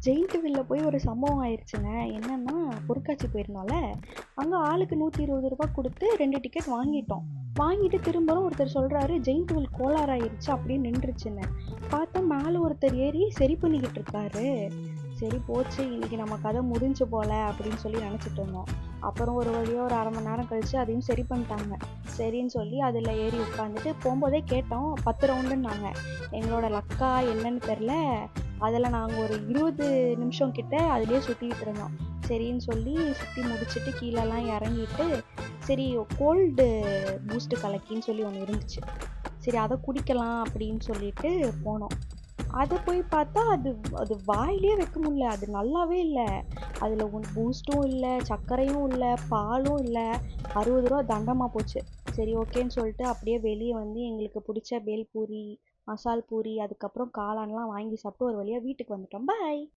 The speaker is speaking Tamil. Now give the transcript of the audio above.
ஜெயிண்ட் வீல்ல போய் ஒரு சம்பவம் ஆயிடுச்சுங்க. என்னன்னா, பொருட்காட்சி போயிருந்தோம்ல, அங்க ஆளுக்கு ரூ. 120 குடுத்து 2 டிக்கெட் வாங்கிட்டோம். வாங்கிட்டு திரும்பவும் ஒருத்தர் சொல்றாரு, ஜெயிண்ட் வீல் கோளாறாயிருச்சு அப்படியே நின்றுச்சுன்னு. பார்த்தா மேல ஒருத்தர் ஏறி சரி பண்ணிக்கிட்டு இருக்காரு. சரி போச்சு, இன்னைக்கு நம்ம கதை முடிஞ்சு போல அப்படின்னு சொல்லி நினச்சிட்டு இருந்தோம். அப்புறம் ஒரு வழியாக ஒரு 1/2 மணி நேரம் கழிச்சு அதையும் சரி பண்ணிட்டாங்க. சரின்னு சொல்லி அதில் ஏறி உட்காந்துட்டு போகும்போதே கேட்டோம், 10 ரவுண்டுன்னாங்க. எங்களோட லக்கா என்னன்னு தெரில, அதில் நாங்கள் ஒரு 20 நிமிஷம் கிட்ட அதுலேயே சுற்றிக்கிட்டு இருந்தோம். சரின்னு சொல்லி சுற்றி முடிச்சுட்டு கீழெல்லாம் இறங்கிட்டு, சரி கோல்டு பூஸ்ட் கலக்கின்னு சொல்லி ஒன்று இருந்துச்சு, சரி அதை குடிக்கலாம் அப்படின்னு சொல்லிட்டு போனோம். அதை போய் பார்த்தா அது அது வாயிலே வைக்க முடியல. அது நல்லாவே இல்லை. அதில் பூஸ்ட்டும் இல்லை, சர்க்கரையும் இல்லை, பாலும் இல்லை. ரூ. 60 தண்டமாக போச்சு. சரி ஓகேன்னு சொல்லிட்டு அப்படியே வெளியே வந்து எங்களுக்கு பிடிச்ச பேல்பூரி, மசால் பூரி, அதுக்கப்புறம் காளான்லாம் வாங்கி சாப்பிட்டு ஒரு வழியாக வீட்டுக்கு வந்துட்டோம். பாய்.